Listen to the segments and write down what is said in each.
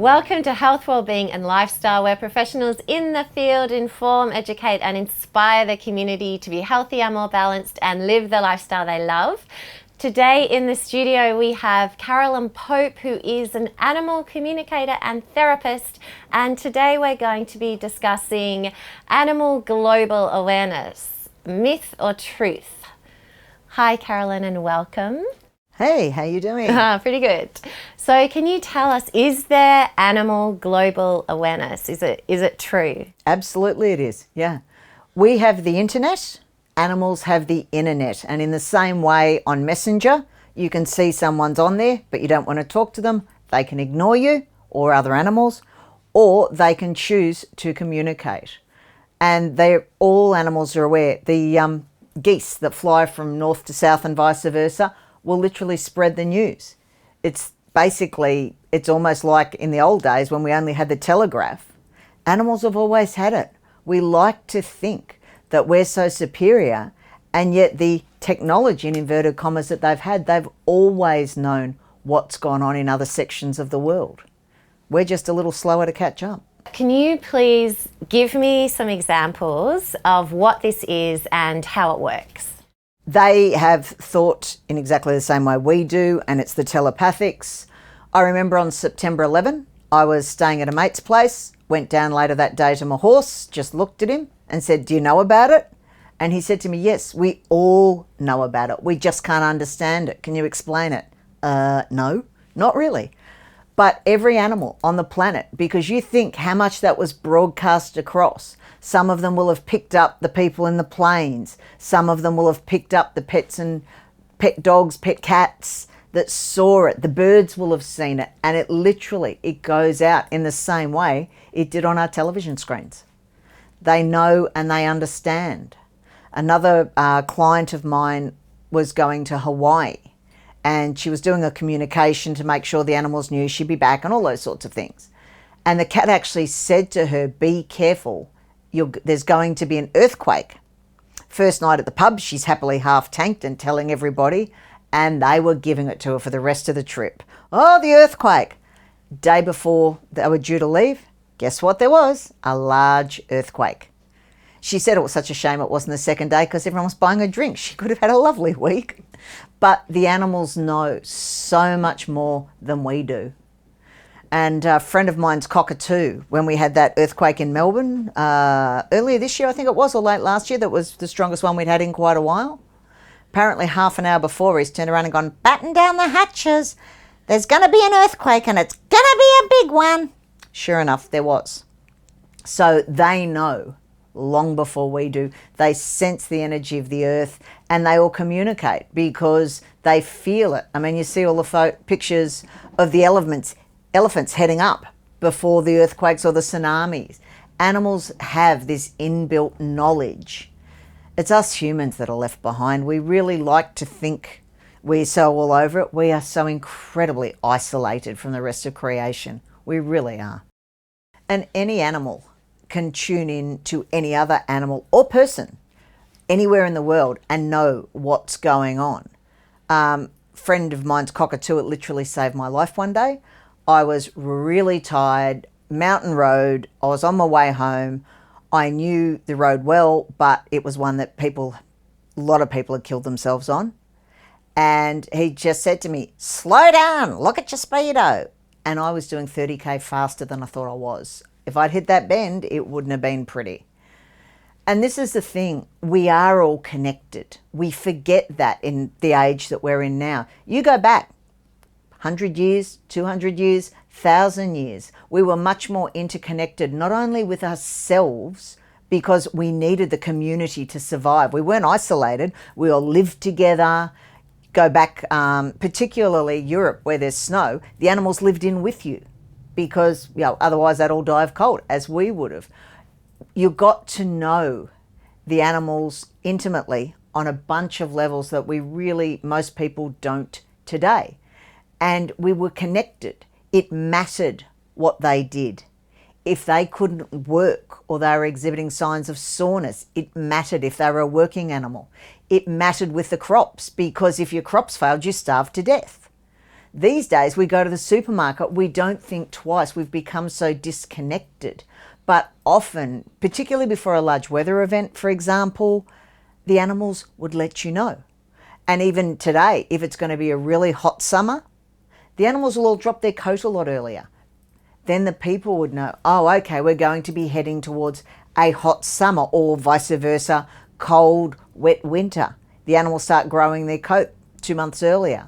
Welcome to Health, Wellbeing and Lifestyle, where professionals in the field inform, educate and inspire the community to be healthier, more balanced and live the lifestyle they love. Today in the studio we have Carolyn Pope, who is an animal communicator and therapist, and today we're going to be discussing animal global awareness, myth or truth. Hi Carolyn and welcome. Hey, how you doing? Pretty good. So can you tell us, is there animal global awareness? Is it true? Absolutely it is, yeah. We have the internet, animals have the internet, and in the same way on Messenger, you can see someone's on there, but you don't want to talk to them. They can ignore you or other animals, or they can choose to communicate. And all animals are aware. The geese that fly from north to south and vice versa will literally spread the news. It's almost like in the old days when we only had the telegraph. Animals have always had it. We like to think that we're so superior, and yet the technology, in inverted commas, that they've always known what's gone on in other sections of the world. We're just a little slower to catch up. Can you please give me some examples of what this is and how it works? They have thought in exactly the same way we do, and it's the telepathics. I remember on September 11, I was staying at a mate's place, went down later that day to my horse, just looked at him and said, "Do you know about it?" And he said to me, "Yes, we all know about it. We just can't understand it. Can you explain it?" No, not really. But every animal on the planet, because you think how much that was broadcast across. Some of them will have picked up the people in the planes. Some of them will have picked up the pets and pet dogs, pet cats that saw it. The birds will have seen it. And it goes out in the same way it did on our television screens. They know and they understand. Another client of mine was going to Hawaii, and she was doing a communication to make sure the animals knew she'd be back and all those sorts of things. And the cat actually said to her, "Be careful. There's going to be an earthquake." First night at the pub, she's happily half tanked and telling everybody, and they were giving it to her for the rest of the trip. Oh, the earthquake. Day before they were due to leave, guess what there was? A large earthquake. She said it was such a shame it wasn't the second day because everyone was buying a drink. She could have had a lovely week. But the animals know so much more than we do. And a friend of mine's cockatoo, when we had that earthquake in Melbourne earlier this year, I think it was, or late last year, that was the strongest one we'd had in quite a while. Apparently half an hour before, he's turned around and gone, "Batten down the hatches. There's going to be an earthquake and it's going to be a big one." Sure enough, there was. So they know long before we do. They sense the energy of the earth and they all communicate because they feel it. I mean, you see all the pictures of the elephants heading up before the earthquakes or the tsunamis. Animals have this inbuilt knowledge. It's us humans that are left behind. We really like to think we're so all over it. We are so incredibly isolated from the rest of creation. We really are. And any animal can tune in to any other animal or person anywhere in the world and know what's going on. Friend of mine's cockatoo, it literally saved my life one day. I was really tired, mountain road. I was on my way home. I knew the road well, but it was one that a lot of people had killed themselves on. And he just said to me, "Slow down, look at your speedo." And I was doing 30k faster than I thought I was. If I'd hit that bend, it wouldn't have been pretty. And this is the thing, we are all connected. We forget that in the age that we're in now. You go back 100 years, 200 years, 1,000 years, we were much more interconnected, not only with ourselves, because we needed the community to survive. We weren't isolated, we all lived together. Go back, particularly Europe where there's snow, the animals lived in with you because otherwise they'd all die of cold, as we would have. You got to know the animals intimately on a bunch of levels that most people don't today. And we were connected. It mattered what they did. If they couldn't work or they were exhibiting signs of soreness, it mattered if they were a working animal. It mattered with the crops because if your crops failed, you starved to death. These days we go to the supermarket, we don't think twice. We've become so disconnected. But often, particularly before a large weather event, for example, the animals would let you know. And even today, if it's going to be a really hot summer, the animals will all drop their coat a lot earlier. Then the people would know, oh, okay, we're going to be heading towards a hot summer, or vice versa, cold, wet winter. The animals start growing their coat 2 months earlier.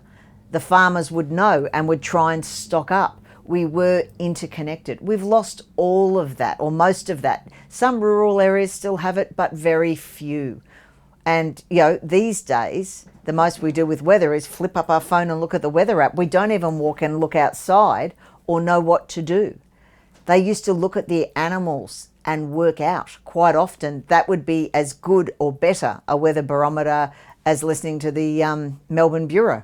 The farmers would know and would try and stock up. We were interconnected. We've lost all of that, or most of that. Some rural areas still have it, but very few. And, these days, the most we do with weather is flip up our phone and look at the weather app. We don't even walk and look outside or know what to do. They used to look at the animals and work out. Quite often, that would be as good or better a weather barometer as listening to the Melbourne Bureau.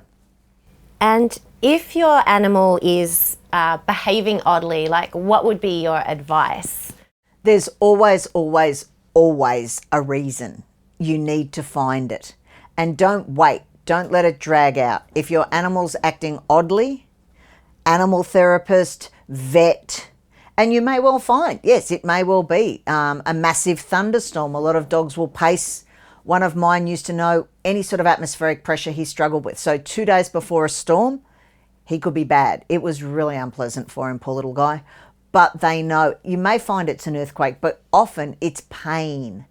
And if your animal is behaving oddly, what would be your advice? There's always, always, always a reason. You need to find it. And don't wait. Don't let it drag out. If your animal's acting oddly, animal therapist, vet, and you may well find, yes, it may well be a massive thunderstorm. A lot of dogs will pace. One of mine used to know any sort of atmospheric pressure he struggled with. So 2 days before a storm, he could be bad. It was really unpleasant for him, poor little guy. But they know, you may find it's an earthquake, but often it's pain.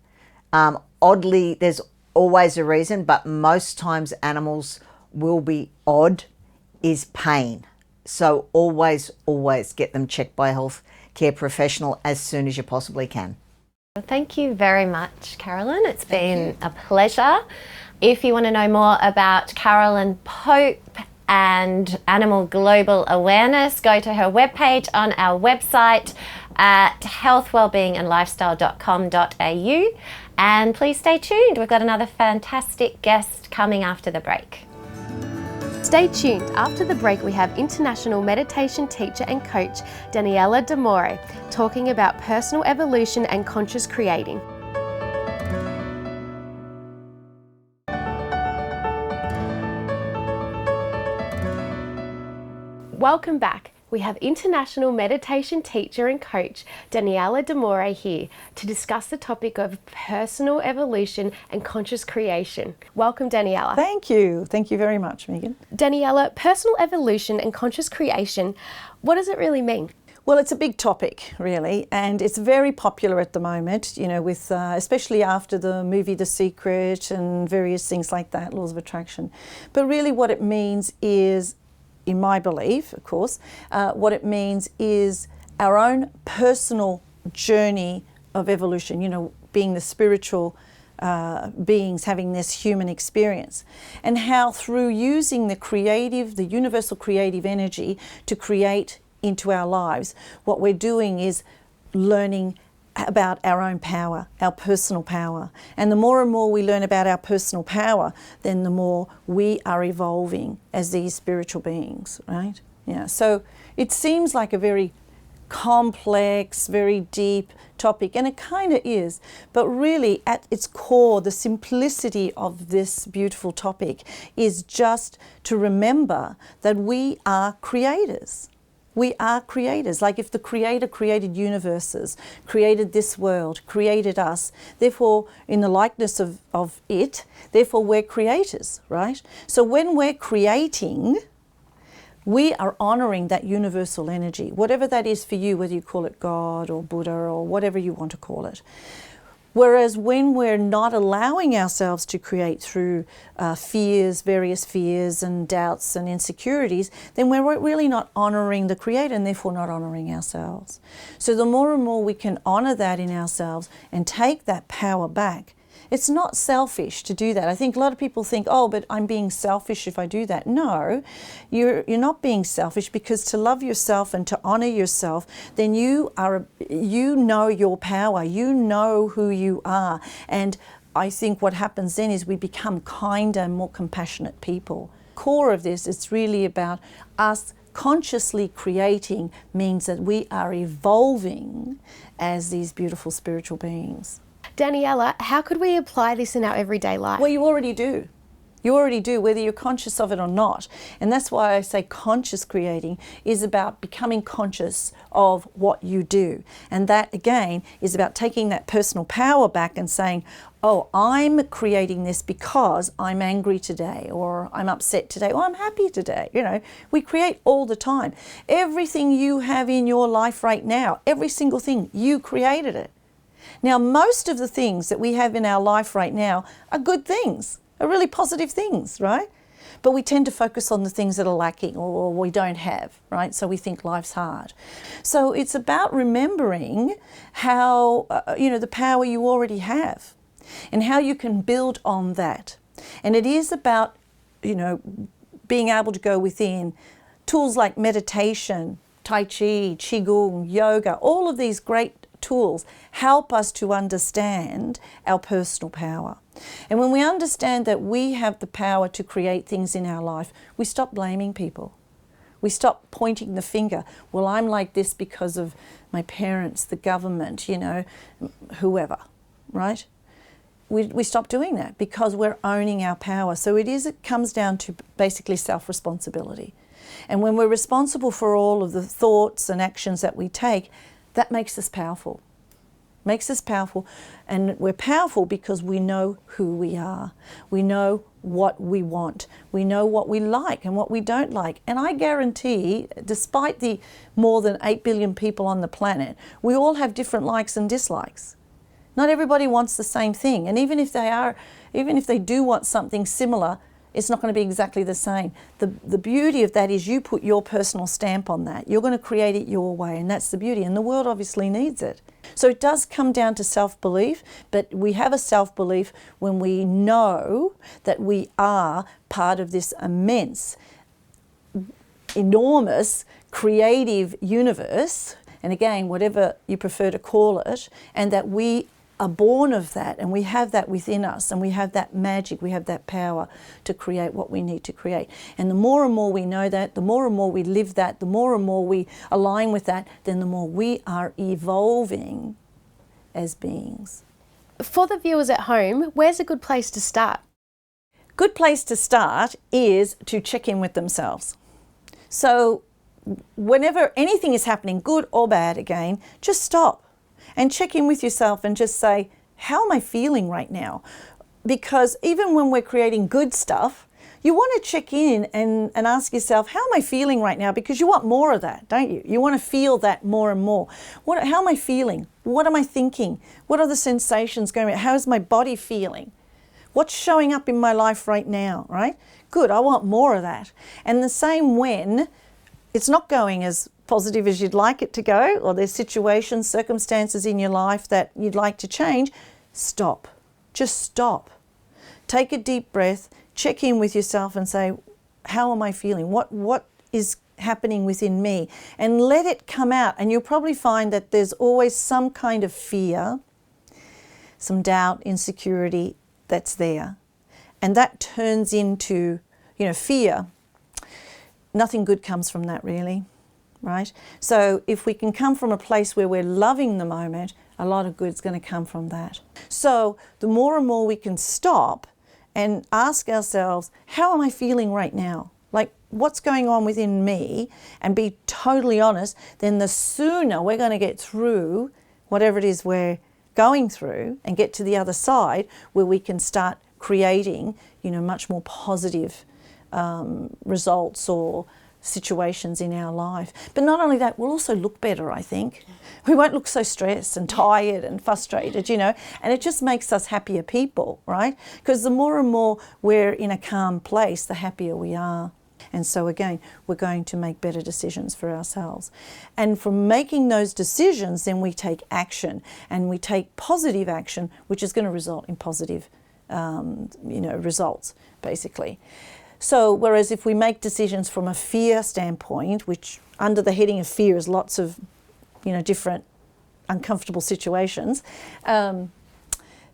Oddly, there's always a reason, but most times animals will be odd, is pain. So always, always get them checked by a healthcare professional as soon as you possibly can. Thank you very much, Carolyn. It's been a pleasure. If you want to know more about Carolyn Pope and Animal Global Awareness, go to her webpage on our website at healthwellbeingandlifestyle.com.au, and please stay tuned. We've got another fantastic guest coming after the break. Stay tuned. After the break, we have international meditation teacher and coach Daniella D'Amore talking about personal evolution and conscious creating. Welcome back. We have international meditation teacher and coach Daniella D'Amore here to discuss the topic of personal evolution and conscious creation. Welcome, Daniella. Thank you. Thank you very much, Megan. Daniella, personal evolution and conscious creation, what does it really mean? Well, it's a big topic, really, and it's very popular at the moment, with especially after the movie The Secret and various things like that, laws of attraction. But really what it means is, in my belief, of course, what it means is our own personal journey of evolution, being the spiritual beings having this human experience, and how through using the universal creative energy to create into our lives, what we're doing is learning about our own power, our personal power. And the more and more we learn about our personal power, then the more we are evolving as these spiritual beings, right? Yeah. So it seems like a very complex, very deep topic, and it kind of is, but really at its core, the simplicity of this beautiful topic is just to remember that we are creators. We are creators. Like if the Creator created universes, created this world, created us, therefore in the likeness of it, therefore we're creators, right? So when we're creating, we are honouring that universal energy, whatever that is for you, whether you call it God or Buddha or whatever you want to call it. Whereas when we're not allowing ourselves to create through various fears and doubts and insecurities, then we're really not honouring the Creator and therefore not honouring ourselves. So the more and more we can honour that in ourselves and take that power back, it's not selfish to do that. I think a lot of people think, oh, but I'm being selfish if I do that. No, you're not being selfish, because to love yourself and to honour yourself, then you know your power, you know who you are. And I think what happens then is we become kinder and more compassionate people. Core of this, it's really about us consciously creating, means that we are evolving as these beautiful spiritual beings. Daniella, how could we apply this in our everyday life? Well, you already do. You already do, whether you're conscious of it or not. And that's why I say conscious creating is about becoming conscious of what you do. And that, again, is about taking that personal power back and saying, oh, I'm creating this because I'm angry today, or I'm upset today, or I'm happy today. You know, we create all the time. Everything you have in your life right now, every single thing, you created it. Now, most of the things that we have in our life right now are good things, are really positive things, right? But we tend to focus on the things that are lacking or we don't have, right? So we think life's hard. So it's about remembering how, the power you already have and how you can build on that. And it is about, being able to go within. Tools like meditation, Tai Chi, Qigong, yoga, all of these great tools help us to understand our personal power. And when we understand that we have the power to create things in our life, we stop blaming people. We stop pointing the finger. Well, I'm like this because of my parents, the government, whoever, right? We stop doing that because we're owning our power. So it comes down to basically self-responsibility. And when we're responsible for all of the thoughts and actions that we take, that makes us powerful. Makes us powerful. And we're powerful because we know who we are. We know what we want. We know what we like and what we don't like. And I guarantee, despite the more than 8 billion people on the planet, we all have different likes and dislikes. Not everybody wants the same thing. And even if they do want something similar, it's not going to be exactly the same. The beauty of that is you put your personal stamp on that. You're going to create it your way, and that's the beauty. And the world obviously needs it. So it does come down to self-belief, but we have a self-belief when we know that we are part of this immense, enormous, creative universe, and again, whatever you prefer to call it, and that we are born of that, and we have that within us, and we have that magic, we have that power to create what we need to create. And the more and more we know that, the more and more we live that, the more and more we align with that, then the more we are evolving as beings. For the viewers at home, where's a good place to start? Good place to start is to check in with themselves. So whenever anything is happening, good or bad, again, just stop and check in with yourself and just say, how am I feeling right now? Because even when we're creating good stuff, you want to check in and ask yourself, how am I feeling right now? Because you want more of that, don't you? You want to feel that more and more. How am I feeling? What am I thinking? What are the sensations going on? How is my body feeling? What's showing up in my life right now, right? Good, I want more of that. And the same when it's not going as positive as you'd like it to go, or there's situations, circumstances in your life that you'd like to change, stop. Just stop. Take a deep breath, check in with yourself and say, how am I feeling? What is happening within me? And let it come out. And you'll probably find that there's always some kind of fear, some doubt, insecurity that's there. And that turns into, fear. Nothing good comes from that, really. Right? So if we can come from a place where we're loving the moment, a lot of good's going to come from that. So the more and more we can stop and ask ourselves, how am I feeling right now? Like, what's going on within me? And be totally honest, then the sooner we're going to get through whatever it is we're going through and get to the other side where we can start creating, much more positive results or situations in our life. But not only that, we'll also look better, I think. We won't look so stressed and tired and frustrated, and it just makes us happier people, right? Because the more and more we're in a calm place, the happier we are. And so again, we're going to make better decisions for ourselves. And from making those decisions, then we take action, and we take positive action, which is going to result in positive, results, basically. So whereas if we make decisions from a fear standpoint, which under the heading of fear is lots of, different uncomfortable situations, then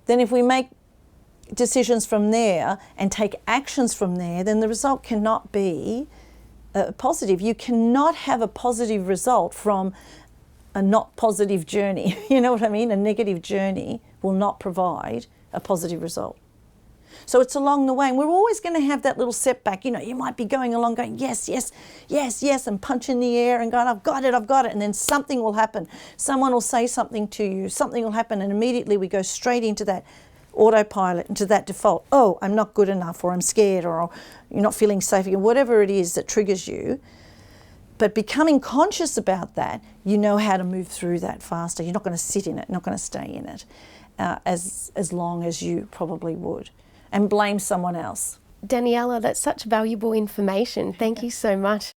if we make decisions from there and take actions from there, then the result cannot be positive. You cannot have a positive result from a not positive journey. You know what I mean? A negative journey will not provide a positive result. So it's along the way, and we're always going to have that little setback. You know, you might be going along going, yes, yes, yes, yes, and punching the air and going, I've got it, and then something will happen. Someone will say something to you, something will happen, and immediately we go straight into that autopilot, into that default. Oh, I'm not good enough, or I'm scared, or you're not feeling safe again, whatever it is that triggers you. But becoming conscious about that, you know how to move through that faster. You're not going to sit in it, not going to stay in it as long as you probably would, and blame someone else. Daniella, that's such valuable information. Thank you so much.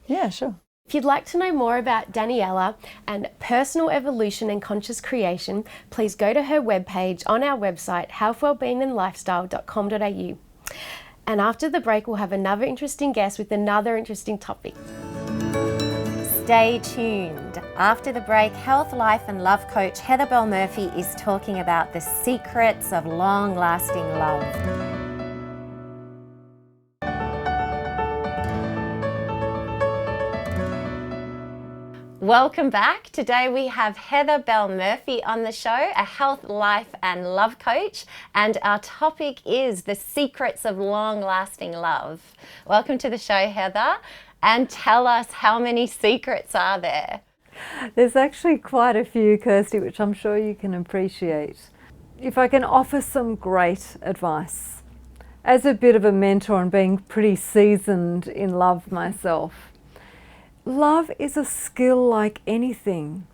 Yeah, sure. If you'd like to know more about Daniella and personal evolution and conscious creation, please go to her webpage on our website, healthwellbeingandlifestyle.com.au. And after the break, we'll have another interesting guest with another interesting topic. Stay tuned. After the break, health, life and love coach Heather Belle Murphy is talking about the secrets of long-lasting love. Welcome back. Today we have Heather Belle Murphy on the show, a health, life and love coach, and our topic is the secrets of long-lasting love. Welcome to the show, Heather, and tell us, how many secrets are there? There's actually quite a few, Kirsty, which I'm sure you can appreciate. If I can offer some great advice, as a bit of a mentor and being pretty seasoned in love myself, love is a skill like anything.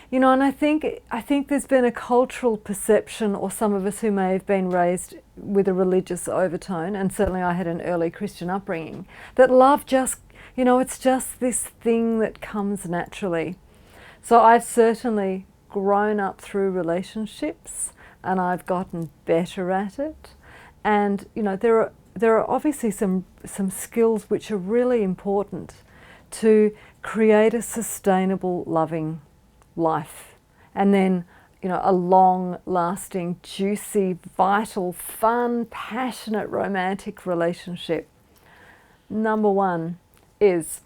You know, and I think there's been a cultural perception, or some of us who may have been raised with a religious overtone, and certainly I had an early Christian upbringing, that love just, you know, it's just this thing that comes naturally. So I've certainly grown up through relationships, and I've gotten better at it. And you know, there are obviously some skills which are really important to create a sustainable, loving life, and then, you know, a long-lasting, juicy, vital, fun, passionate, romantic relationship. Number one is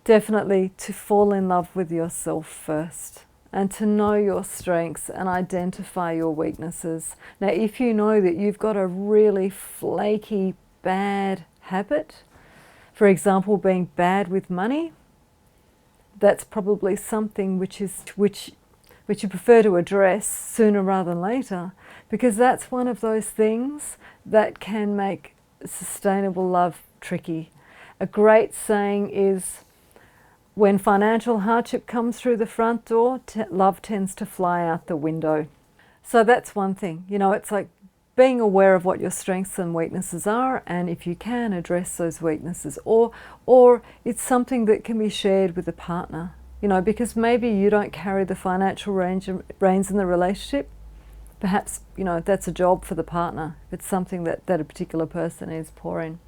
definitely to fall in love with yourself first, and to know your strengths and identify your weaknesses. Now, if you know that you've got a really flaky, bad habit, for example, being bad with money, that's probably something which you prefer to address sooner rather than later, because that's one of those things that can make sustainable love tricky. A great saying is, when financial hardship comes through the front door, love tends to fly out the window. So that's one thing. You know, it's like being aware of what your strengths and weaknesses are, and if you can, address those weaknesses, or it's something that can be shared with a partner, you know, because maybe you don't carry the financial reins in the relationship. Perhaps, you know, that's a job for the partner. It's something that a particular person is pouring.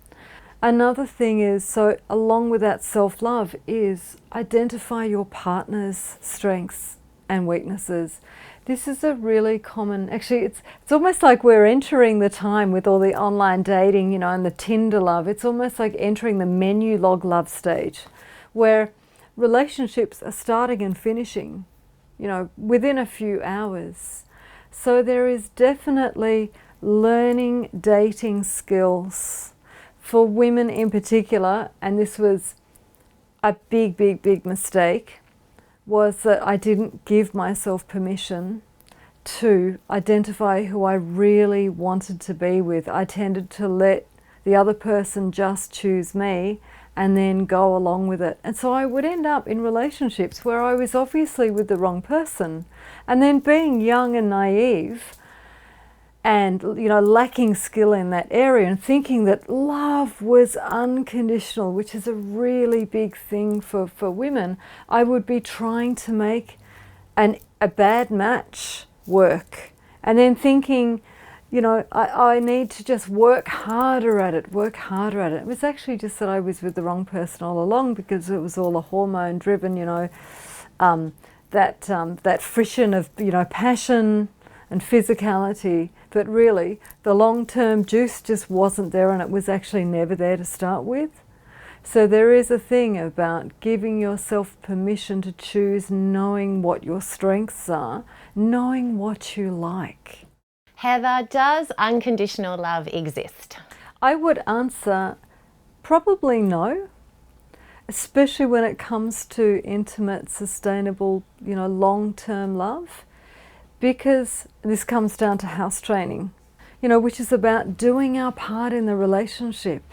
Another thing is, so along with that self-love, is identify your partner's strengths and weaknesses. This is a really common, actually it's almost like we're entering the time with all the online dating, you know, and the Tinder love. It's almost like entering the menu log love stage, where relationships are starting and finishing, you know, within a few hours. So there is definitely learning dating skills for women in particular, and this was a big mistake, was that I didn't give myself permission to identify who I really wanted to be with. I tended to let the other person just choose me and then go along with it. And so I would end up in relationships where I was obviously with the wrong person, and then being young and naive and, you know, lacking skill in that area, and thinking that love was unconditional, which is a really big thing for women, I would be trying to make a bad match work, and then thinking, you know, I need to just work harder at it. It was actually just that I was with the wrong person all along, because it was all a hormone driven, you know, that friction of, you know, passion and physicality, but really the long-term juice just wasn't there, and it was actually never there to start with. So there is a thing about giving yourself permission to choose, knowing what your strengths are, knowing what you like. Heather, does unconditional love exist? I would answer probably no, especially when it comes to intimate, sustainable, long-term love, because this comes down to house training, which is about doing our part in the relationship.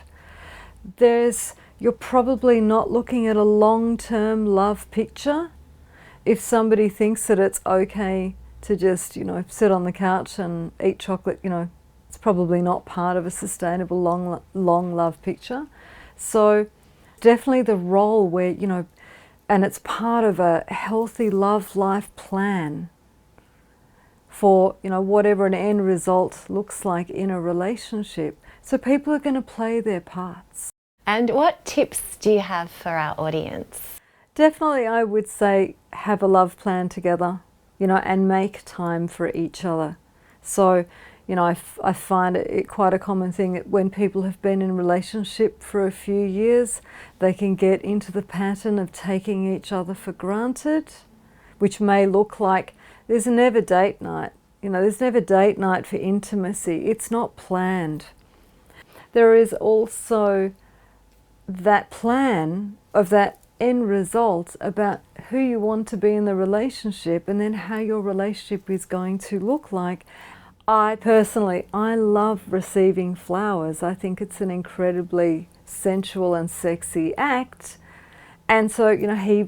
You're probably not looking at a long-term love picture if somebody thinks that it's okay to just, sit on the couch and eat chocolate. It's probably not part of a sustainable long love picture. So definitely the role where, and it's part of a healthy love life plan for, whatever an end result looks like in a relationship. So people are going to play their parts. And what tips do you have for our audience? Definitely, I would say have a love plan together, and make time for each other. So, I find it quite a common thing that when people have been in a relationship for a few years, they can get into the pattern of taking each other for granted, which may look like there's never date night. There's never date night for intimacy. It's not planned. There is also that plan of that end result about who you want to be in the relationship and then how your relationship is going to look like. I love receiving flowers. I think it's an incredibly sensual and sexy act. And so, he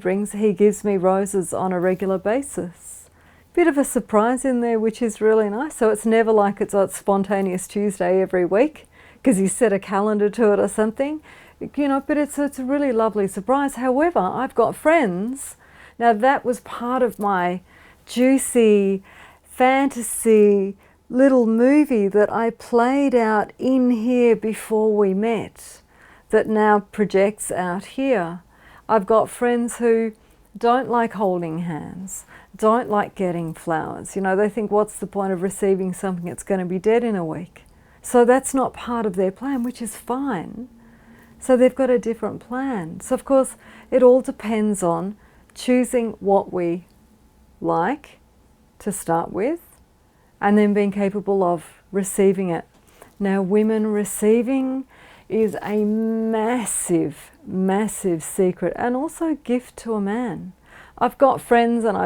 gives me roses on a regular basis. Bit of a surprise in there, which is really nice. So it's never like it's a spontaneous Tuesday every week because he set a calendar to it or something. But it's a really lovely surprise. However, I've got friends. Now that was part of my juicy fantasy little movie that I played out in here before we met that now projects out here. I've got friends who don't like holding hands, don't like getting flowers. They think, what's the point of receiving something that's going to be dead in a week? So that's not part of their plan, which is fine. So they've got a different plan. So of course, it all depends on choosing what we like to start with and then being capable of receiving it. Now, women receiving is a massive, massive secret and also gift to a man. I've got friends and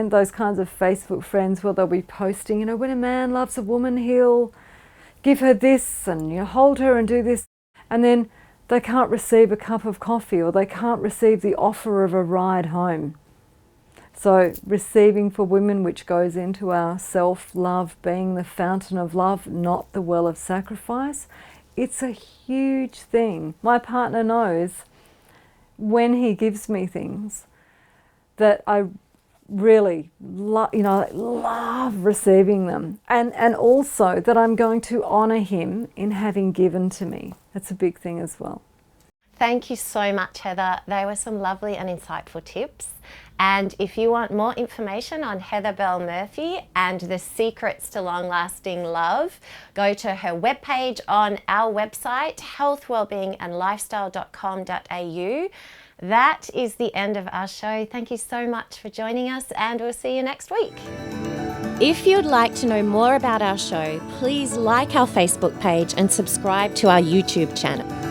those kinds of Facebook friends where they'll be posting, when a man loves a woman, he'll give her this and hold her and do this. And then they can't receive a cup of coffee or they can't receive the offer of a ride home. So receiving for women, which goes into our self-love, being the fountain of love, not the well of sacrifice, it's a huge thing. My partner knows when he gives me things that I really love receiving them, and also that I'm going to honour him in having given to me. That's a big thing as well. Thank you so much, Heather. They were some lovely and insightful tips. And if you want more information on Heather Belle Murphy and the secrets to long-lasting love, go to her webpage on our website, healthwellbeingandlifestyle.com.au. That is the end of our show. Thank you so much for joining us, and we'll see you next week. If you'd like to know more about our show, please like our Facebook page and subscribe to our YouTube channel.